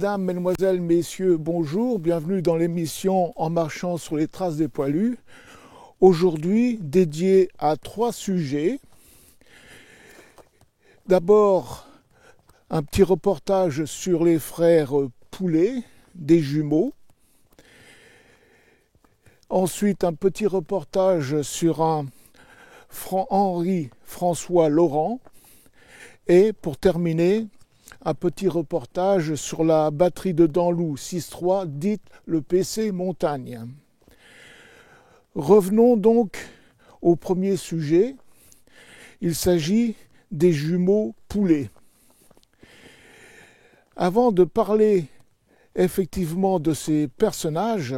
Mesdames, Mesdemoiselles, Messieurs, bonjour, bienvenue dans l'émission En marchant sur les traces des poilus. Aujourd'hui, dédié à 3 sujets. D'abord, un petit reportage sur les frères Poulet, des jumeaux. Ensuite, un petit reportage sur un Henri François Laurent. Et pour terminer, un petit reportage sur la batterie de Danlou 6.3, dite le PC Montagne. Revenons donc au premier sujet. Il s'agit des jumeaux Poulet. Avant de parler effectivement de ces personnages,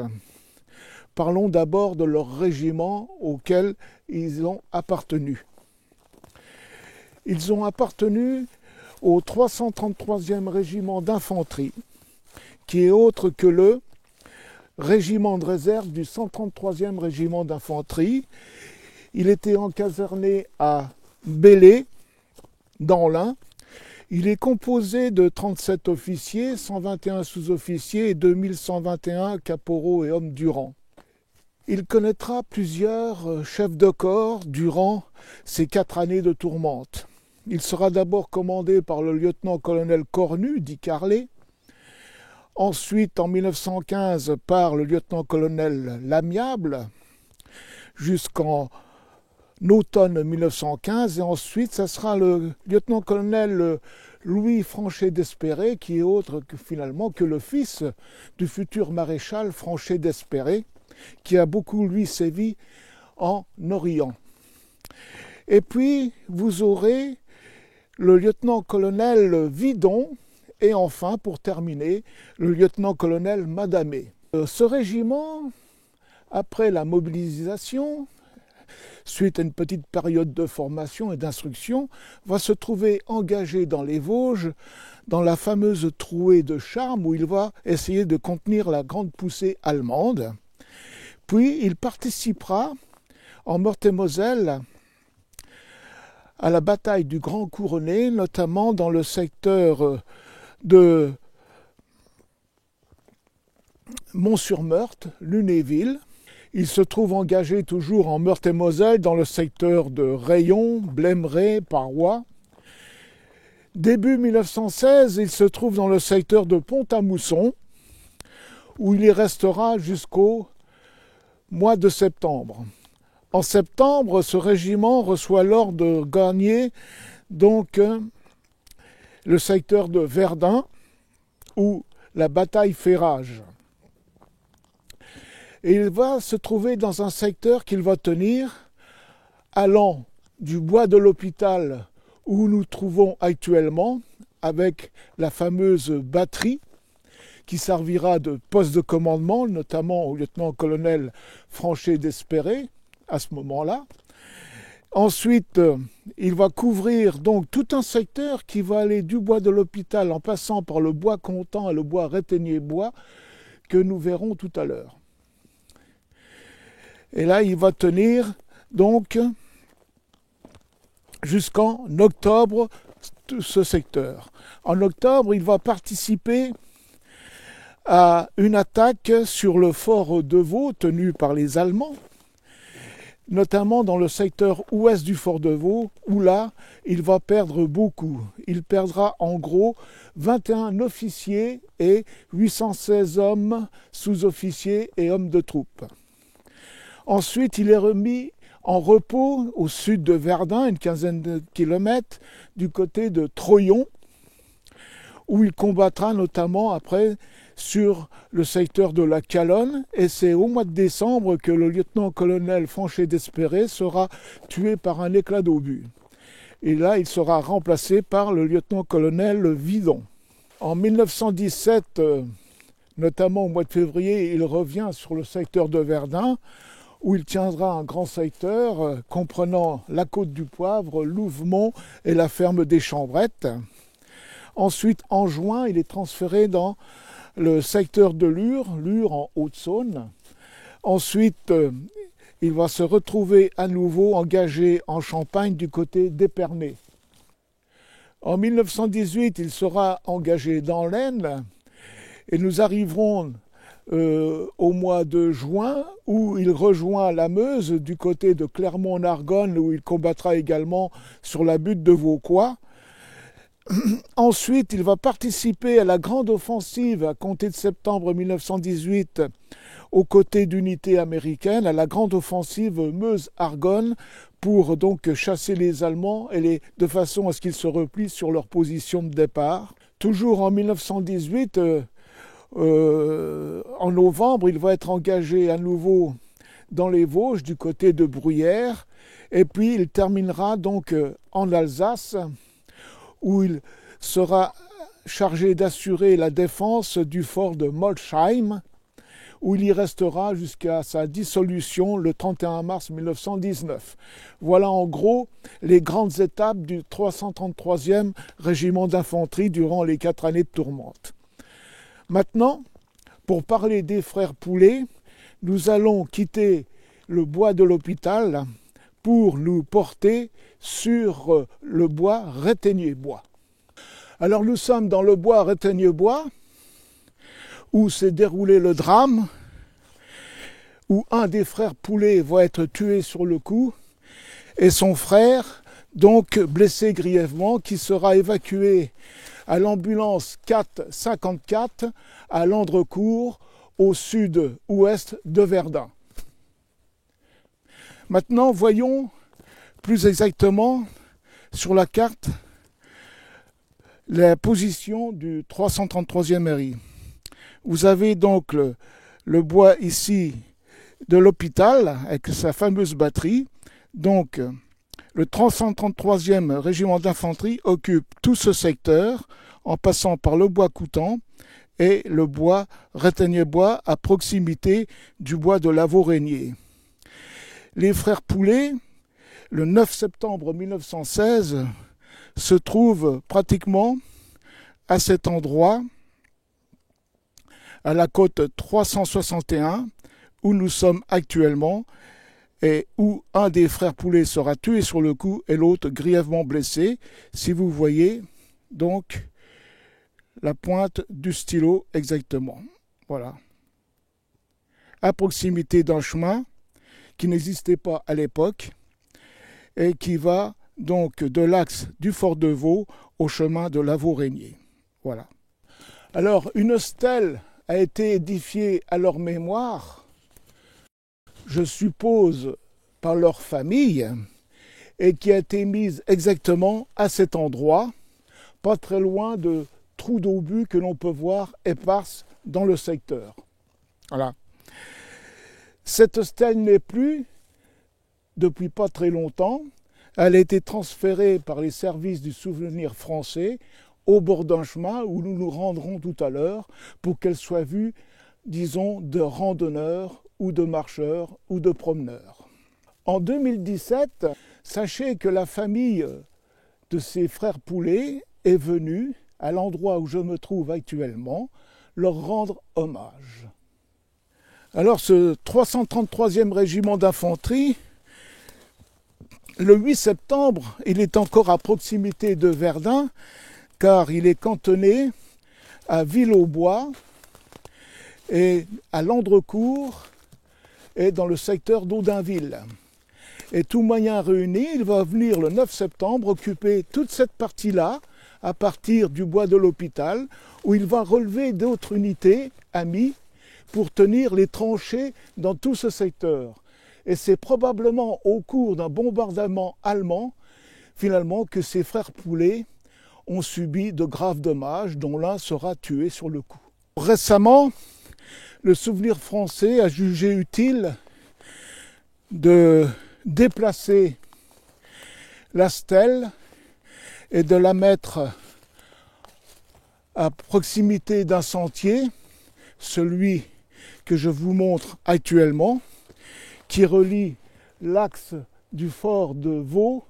parlons d'abord de leur régiment auquel ils ont appartenu. Ils ont appartenu au 333e régiment d'infanterie, qui est autre que le régiment de réserve du 133e régiment d'infanterie. Il était encaserné à Belley, dans l'Ain. Il est composé de 37 officiers, 121 sous-officiers et 2121 caporaux et hommes du rang. Il connaîtra plusieurs chefs de corps durant ces 4 années de tourmente. Il sera d'abord commandé par le lieutenant-colonel Cornu, dit Carlet. Ensuite, en 1915, par le lieutenant-colonel Lamiable, jusqu'en automne 1915. Et ensuite, ce sera le lieutenant-colonel Louis Franchet d'Espéré, qui est autre que, finalement que le fils du futur maréchal Franchet d'Espéré, qui a beaucoup, lui, sévi en Orient. Et puis, vous aurez le lieutenant-colonel Vidon, et enfin, pour terminer, le lieutenant-colonel Madamé. Ce régiment, après la mobilisation, suite à une petite période de formation et d'instruction, va se trouver engagé dans les Vosges, dans la fameuse trouée de Charmes, où il va essayer de contenir la grande poussée allemande. Puis, il participera en Meurthe-et-Moselle à la bataille du Grand Couronné, notamment dans le secteur de Mont-sur-Meurthe, Lunéville. Il se trouve engagé toujours en Meurthe-et-Moselle dans le secteur de Rayon, Blèmeray, Parois. Début 1916, il se trouve dans le secteur de Pont-à-Mousson, où il y restera jusqu'au mois de septembre. En septembre, ce régiment reçoit l'ordre de gagner donc le secteur de Verdun, où la bataille fait rage. Et il va se trouver dans un secteur qu'il va tenir, allant du bois de l'hôpital où nous nous trouvons actuellement, avec la fameuse batterie qui servira de poste de commandement, notamment au lieutenant-colonel Franchet d'Espéré, à ce moment-là. Ensuite, il va couvrir donc tout un secteur qui va aller du bois de l'hôpital en passant par le bois Contant et le bois Réteigné-Bois, que nous verrons tout à l'heure. Et là, il va tenir donc jusqu'en octobre ce secteur. En octobre, il va participer à une attaque sur le fort de Vaux tenu par les Allemands, notamment dans le secteur ouest du fort de Vaux, où là, il va perdre beaucoup. Il perdra en gros 21 officiers et 816 hommes, sous-officiers et hommes de troupes. Ensuite, il est remis en repos au sud de Verdun, une quinzaine de kilomètres, du côté de Troyon, où il combattra notamment après sur le secteur de la Calonne, et c'est au mois de décembre que le lieutenant-colonel Franchet d'Espéré sera tué par un éclat d'obus. Et là, il sera remplacé par le lieutenant-colonel Vidon. En 1917, notamment au mois de février, il revient sur le secteur de Verdun, où il tiendra un grand secteur comprenant la côte du Poivre, Louvemont et la ferme des Chambrettes. Ensuite, en juin, il est transféré dans le secteur de Lure en Haute-Saône. Ensuite, il va se retrouver à nouveau engagé en Champagne du côté d'Épernay. En 1918, il sera engagé dans l'Aisne Et nous arriverons au mois de juin, où il rejoint la Meuse du côté de Clermont-en-Argonne, où il combattra également sur la butte de Vauquois. Ensuite, il va participer à la grande offensive à compter de septembre 1918 aux côtés d'unités américaines, à la grande offensive Meuse-Argonne, pour donc chasser les Allemands de façon à ce qu'ils se replient sur leur position de départ. Toujours en 1918, en novembre, il va être engagé à nouveau dans les Vosges, du côté de Bruyères, et puis il terminera donc en Alsace, où il sera chargé d'assurer la défense du fort de Molsheim, où il y restera jusqu'à sa dissolution le 31 mars 1919. Voilà en gros les grandes étapes du 333e régiment d'infanterie durant les 4 années de tourmente. Maintenant, pour parler des frères Poulet, nous allons quitter le bois de l'hôpital pour nous porter sur le bois Réteigné-Bois. Alors nous sommes dans le bois Réteigné-Bois, où s'est déroulé le drame, où un des frères Poulet va être tué sur le coup, et son frère, donc blessé grièvement, qui sera évacué à l'ambulance 454 à Landrecourt, au sud-ouest de Verdun. Maintenant, voyons plus exactement sur la carte la position du 333e RI. Vous avez donc le bois ici de l'hôpital avec sa fameuse batterie. Donc, le 333e régiment d'infanterie occupe tout ce secteur en passant par le bois Coutan et le bois Réteigné-Bois à proximité du bois de Lavaux-Régnier. Les frères Poulet, le 9 septembre 1916, se trouvent pratiquement à cet endroit, à la côte 361, où nous sommes actuellement, et où un des frères Poulet sera tué sur le coup et l'autre grièvement blessé. Si vous voyez donc la pointe du stylo exactement. Voilà. À proximité d'un chemin qui n'existait pas à l'époque et qui va donc de l'axe du fort de Vaux au chemin de Lavaux-Régnier. Voilà. Alors, une stèle a été édifiée à leur mémoire, je suppose par leur famille, et qui a été mise exactement à cet endroit, pas très loin de trous d'obus que l'on peut voir éparses dans le secteur. Voilà. Cette stèle n'est plus depuis pas très longtemps. Elle a été transférée par les services du souvenir français au bord d'un chemin où nous nous rendrons tout à l'heure pour qu'elle soit vue, disons, de randonneurs ou de marcheurs ou de promeneurs. En 2017, sachez que la famille de ces frères Poulet est venue à l'endroit où je me trouve actuellement leur rendre hommage. Alors ce 333e régiment d'infanterie, le 8 septembre, il est encore à proximité de Verdun, car il est cantonné à Ville-aux-Bois et à Landrecourt et dans le secteur d'Audinville. Et tout moyen réuni, il va venir le 9 septembre occuper toute cette partie-là, à partir du bois de l'hôpital, où il va relever d'autres unités amies pour tenir les tranchées dans tout ce secteur. Et c'est probablement au cours d'un bombardement allemand, finalement, que ces frères Poulet ont subi de graves dommages, dont l'un sera tué sur le coup. Récemment, le souvenir français a jugé utile de déplacer la stèle et de la mettre à proximité d'un sentier, celui que je vous montre actuellement, qui relie l'axe du fort de Vaux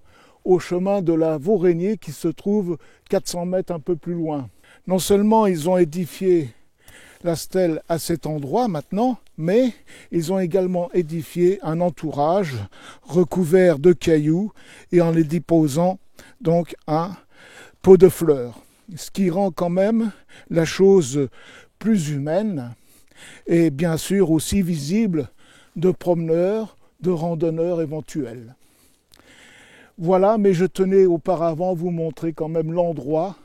au chemin de Lavaux-Régnier qui se trouve 400 mètres un peu plus loin. Non seulement ils ont édifié la stèle à cet endroit maintenant, mais ils ont également édifié un entourage recouvert de cailloux et en les déposant donc un pot de fleurs. Ce qui rend quand même la chose plus humaine et bien sûr aussi visible de promeneurs, de randonneurs éventuels. Voilà, mais je tenais auparavant vous montrer quand même l'endroit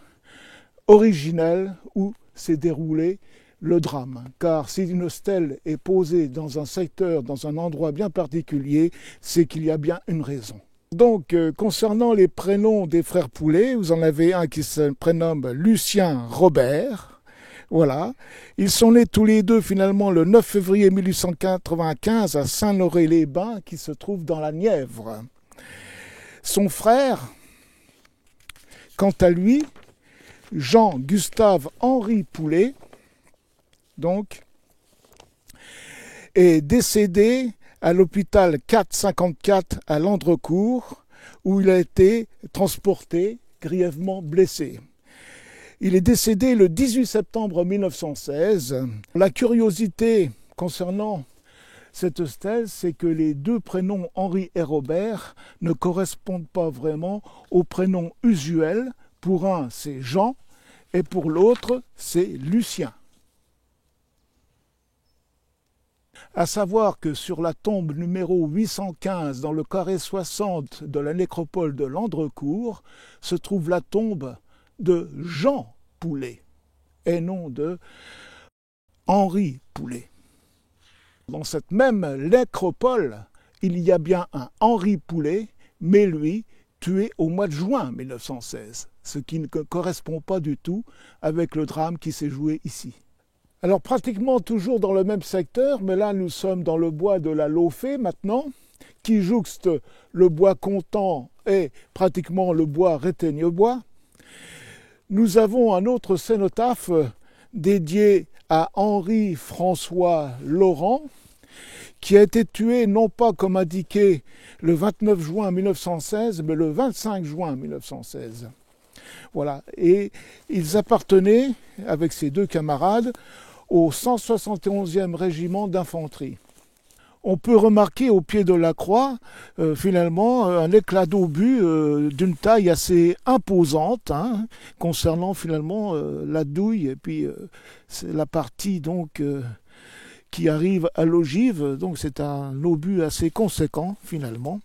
originel où s'est déroulé le drame. Car si une stèle est posée dans un secteur, dans un endroit bien particulier, c'est qu'il y a bien une raison. Donc, concernant les prénoms des frères Poulet, vous en avez un qui se prénomme Lucien Robert. Voilà. Ils sont nés tous les deux finalement le 9 février 1895 à Saint-Lauré-les-Bains, qui se trouve dans la Nièvre. Son frère, quant à lui, Jean-Gustave Henri Poulet, donc, est décédé à l'hôpital 454 à Landrecourt, où il a été transporté grièvement blessé. Il est décédé le 18 septembre 1916. La curiosité concernant cette stèle, c'est que les deux prénoms Henri et Robert ne correspondent pas vraiment aux prénoms usuels. Pour un, c'est Jean, et pour l'autre, c'est Lucien. À savoir que sur la tombe numéro 815 dans le carré 60 de la nécropole de Landrecourt se trouve la tombe de Jean Poulet et non de Henri Poulet. Dans cette même nécropole, il y a bien un Henri Poulet, mais lui, tué au mois de juin 1916, ce qui ne correspond pas du tout avec le drame qui s'est joué ici. Alors pratiquement toujours dans le même secteur, mais là nous sommes dans le bois de la Laufée maintenant, qui jouxte le bois Contant et pratiquement le bois Réteignebois. Nous avons un autre cénotaphe dédié à Henri-François Laurent, qui a été tué non pas comme indiqué le 29 juin 1916, mais le 25 juin 1916. Voilà, et ils appartenaient, avec ses deux camarades, au 171e régiment d'infanterie. On peut remarquer au pied de la croix, finalement, un éclat d'obus d'une taille assez imposante, concernant finalement la douille et puis c'est la partie donc qui arrive à l'ogive. Donc c'est un obus assez conséquent finalement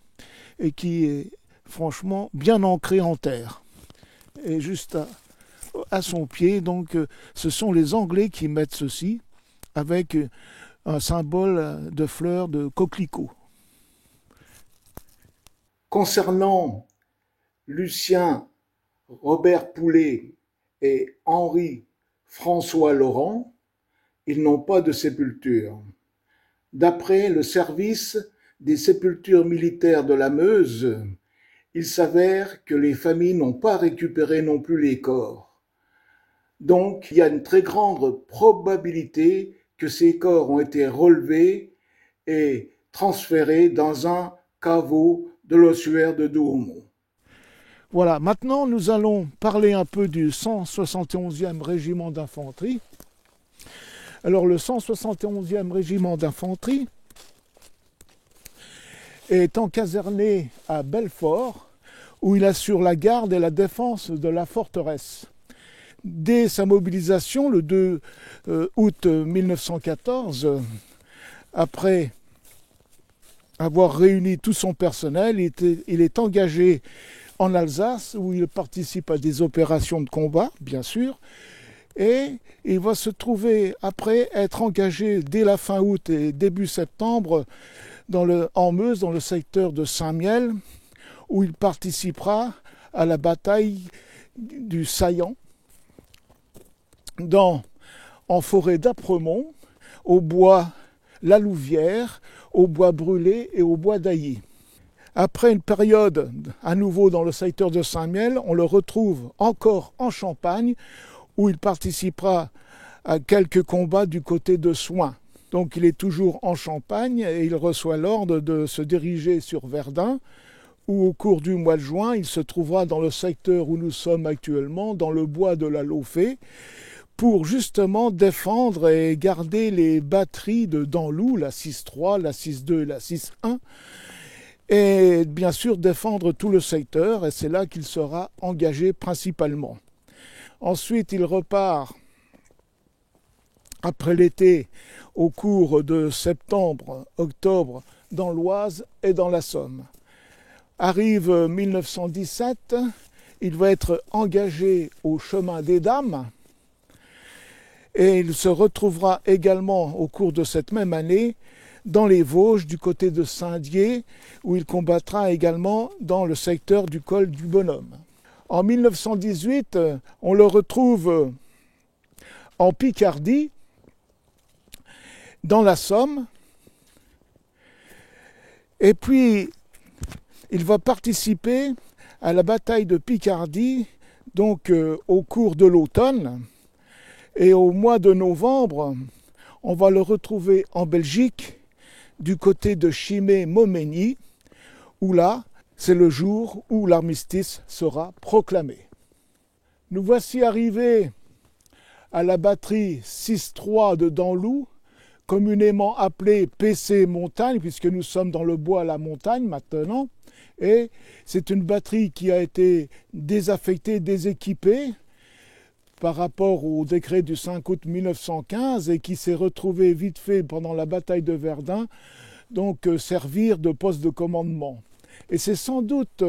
et qui est franchement bien ancré en terre. Et juste à son pied, donc ce sont les Anglais qui mettent ceci avec un symbole de fleurs de coquelicot. Concernant Lucien Robert Poulet et Henri François Laurent, ils n'ont pas de sépulture. D'après le service des sépultures militaires de la Meuse, il s'avère que les familles n'ont pas récupéré non plus les corps. Donc, il y a une très grande probabilité que ces corps ont été relevés et transférés dans un caveau de l'ossuaire de Douaumont. Voilà, maintenant nous allons parler un peu du 171e régiment d'infanterie. Alors le 171e régiment d'infanterie est encaserné à Belfort, où il assure la garde et la défense de la forteresse. Dès sa mobilisation, le 2 août 1914, après avoir réuni tout son personnel, il est engagé en Alsace, où il participe à des opérations de combat, bien sûr, et il va se trouver, après être engagé dès la fin août et début septembre, en Meuse, dans le secteur de Saint-Miel, où il participera à la bataille du Saillant, en forêt d'Apremont, au bois La Louvière, au bois brûlé et au bois d'Ailly. Après une période à nouveau dans le secteur de Saint-Miel, on le retrouve encore en Champagne, où il participera à quelques combats du côté de Soins. Donc il est toujours en Champagne et il reçoit l'ordre de se diriger sur Verdun, où au cours du mois de juin, il se trouvera dans le secteur où nous sommes actuellement, dans le bois de la Laufée, pour justement défendre et garder les batteries de Danlou, la 6-3, la 6-2 et la 6-1, et bien sûr défendre tout le secteur, et c'est là qu'il sera engagé principalement. Ensuite, il repart après l'été, au cours de septembre, octobre, dans l'Oise et dans la Somme. Arrive 1917, il va être engagé au chemin des Dames et il se retrouvera également au cours de cette même année dans les Vosges du côté de Saint-Dié où il combattra également dans le secteur du col du Bonhomme. En 1918, on le retrouve en Picardie, dans la Somme, et puis il va participer à la bataille de Picardie, donc au cours de l'automne, et au mois de novembre, on va le retrouver en Belgique, du côté de Chimay-Montmagny, où là, c'est le jour où l'armistice sera proclamé. Nous voici arrivés à la batterie 6-3 de Danlou, communément appelée PC Montagne, puisque nous sommes dans le bois à la montagne maintenant. Et c'est une batterie qui a été désaffectée, déséquipée par rapport au décret du 5 août 1915 et qui s'est retrouvée vite fait pendant la bataille de Verdun, donc servir de poste de commandement. Et c'est sans doute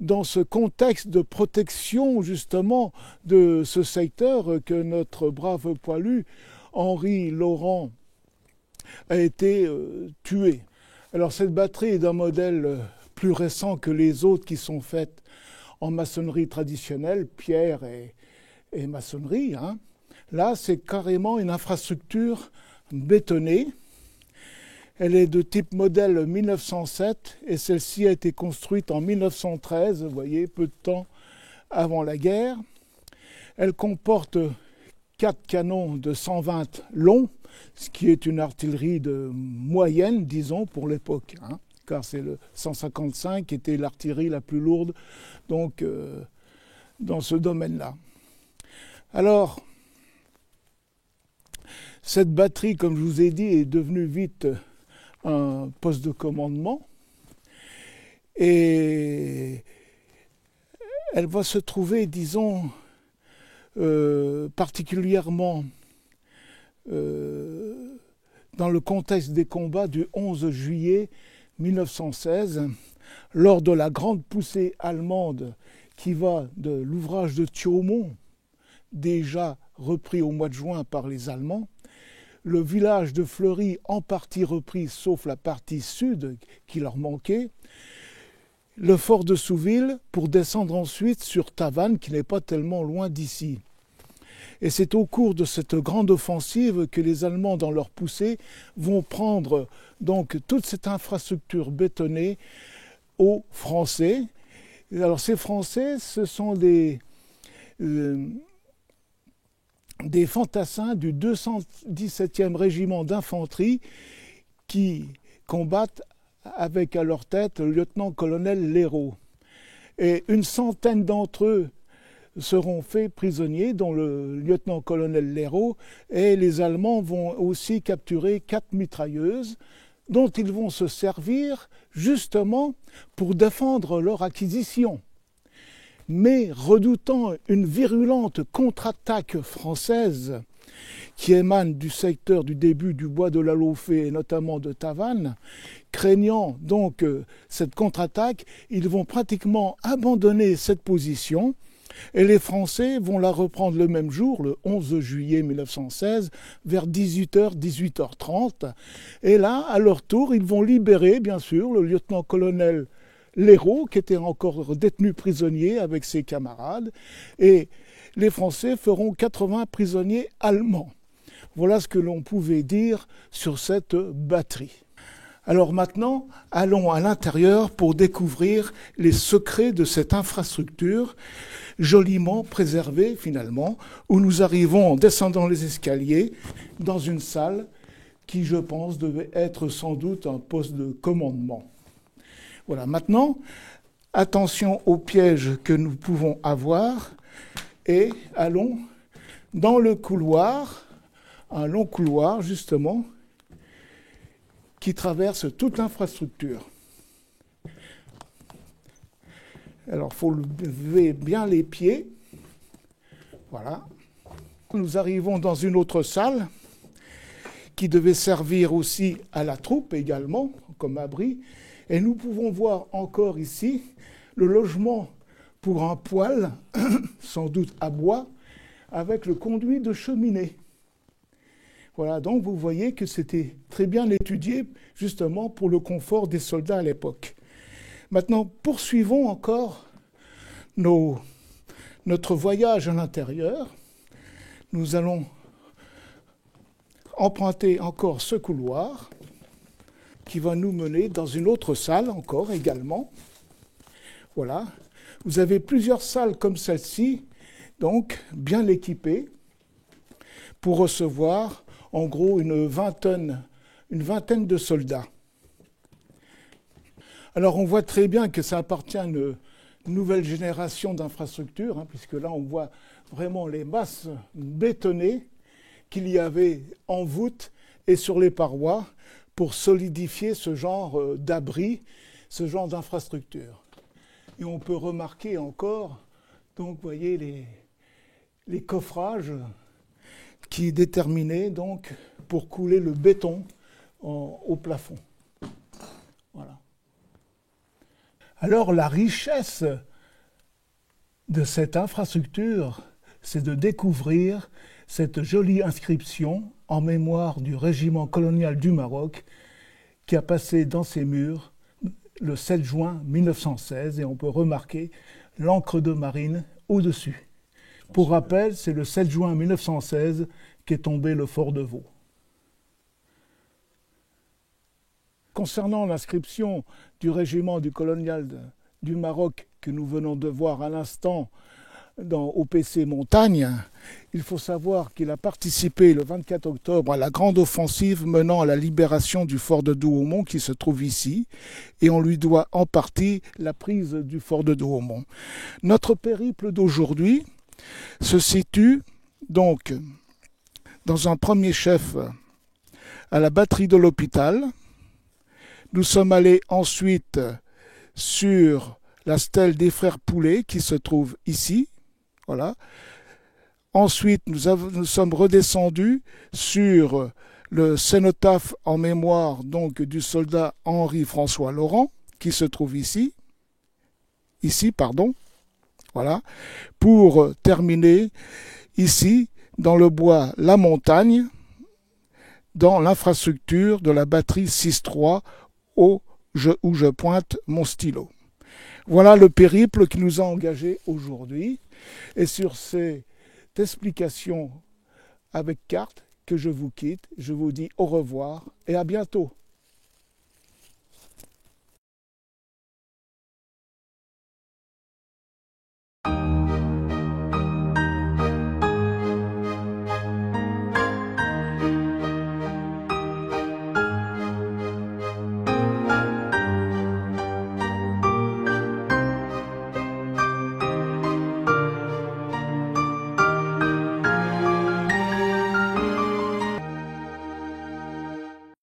dans ce contexte de protection justement de ce secteur que notre brave poilu Henri Laurent a été tué. Alors cette batterie est d'un modèle plus récent que les autres qui sont faites en maçonnerie traditionnelle, pierre et maçonnerie. Là, c'est carrément une infrastructure bétonnée. Elle est de type modèle 1907 et celle-ci a été construite en 1913, vous voyez, peu de temps avant la guerre. Elle comporte 4 canons de 120 longs, ce qui est une artillerie de moyenne, disons, pour l'époque, car c'est le 155 qui était l'artillerie la plus lourde donc, dans ce domaine-là. Alors, cette batterie, comme je vous ai dit, est devenue vite un poste de commandement et elle va se trouver, disons, particulièrement dans le contexte des combats du 11 juillet 1916, lors de la grande poussée allemande qui va de l'ouvrage de Thiaumont, déjà repris au mois de juin par les Allemands, le village de Fleury en partie repris, sauf la partie sud qui leur manquait, le fort de Souville pour descendre ensuite sur Tavannes, qui n'est pas tellement loin d'ici. Et c'est au cours de cette grande offensive que les Allemands, dans leur poussée, vont prendre donc toute cette infrastructure bétonnée aux Français. Alors ces Français, ce sont des fantassins du 217e régiment d'infanterie qui combattent avec à leur tête le lieutenant-colonel Léraud. Et une centaine d'entre eux seront faits prisonniers, dont le lieutenant-colonel Léraud, et les Allemands vont aussi capturer 4 mitrailleuses dont ils vont se servir justement pour défendre leur acquisition. Mais redoutant une virulente contre-attaque française qui émane du secteur du début du bois de la Laufée et notamment de Tavannes, craignant donc cette contre-attaque, ils vont pratiquement abandonner cette position et les Français vont la reprendre le même jour, le 11 juillet 1916, vers 18h, 18h30. Et là, à leur tour, ils vont libérer, bien sûr, le lieutenant-colonel Léraud, qui était encore détenu prisonnier avec ses camarades, et les Français feront 80 prisonniers allemands. Voilà ce que l'on pouvait dire sur cette batterie. Alors maintenant, allons à l'intérieur pour découvrir les secrets de cette infrastructure, joliment préservée finalement, où nous arrivons en descendant les escaliers dans une salle qui, je pense, devait être sans doute un poste de commandement. Voilà, maintenant, attention aux pièges que nous pouvons avoir et allons dans le couloir, un long couloir justement, qui traverse toute l'infrastructure. Alors, il faut lever bien les pieds. Voilà. Nous arrivons dans une autre salle qui devait servir aussi à la troupe également, comme abri. Et nous pouvons voir encore ici le logement pour un poêle, sans doute à bois, avec le conduit de cheminée. Voilà, donc vous voyez que c'était très bien étudié justement pour le confort des soldats à l'époque. Maintenant, poursuivons encore notre voyage à l'intérieur. Nous allons emprunter encore ce couloir qui va nous mener dans une autre salle encore également. Voilà. Vous avez plusieurs salles comme celle-ci, donc bien équipées, pour recevoir en gros une vingtaine de soldats. Alors on voit très bien que ça appartient à une nouvelle génération d'infrastructures, puisque là on voit vraiment les masses bétonnées qu'il y avait en voûte et sur les parois pour solidifier ce genre d'abri, ce genre d'infrastructure. Et on peut remarquer encore, donc vous voyez les coffrages qui déterminaient donc pour couler le béton au plafond. Voilà. Alors la richesse de cette infrastructure, c'est de découvrir cette jolie inscription en mémoire du régiment colonial du Maroc qui a passé dans ses murs le 7 juin 1916 et on peut remarquer l'ancre de marine au-dessus. Pour rappel, c'est le 7 juin 1916 qu'est tombé le fort de Vaux. Concernant l'inscription du régiment du colonial du Maroc que nous venons de voir à l'instant dans OPC Montagne, il faut savoir qu'il a participé le 24 octobre à la grande offensive menant à la libération du fort de Douaumont qui se trouve ici, et on lui doit en partie la prise du fort de Douaumont. Notre périple d'aujourd'hui se situe donc dans un premier chef à la batterie de l'hôpital. Nous sommes allés ensuite sur la stèle des frères Poulet qui se trouve ici. Voilà. Ensuite, nous sommes redescendus sur le cénotaphe en mémoire donc du soldat Henri-François Laurent qui se trouve ici. Voilà. Pour terminer ici dans le bois La Montagne, dans l'infrastructure de la batterie 6-3 où je pointe mon stylo. Voilà le périple qui nous a engagés aujourd'hui. Et sur cette explication avec carte que je vous quitte, je vous dis au revoir et à bientôt.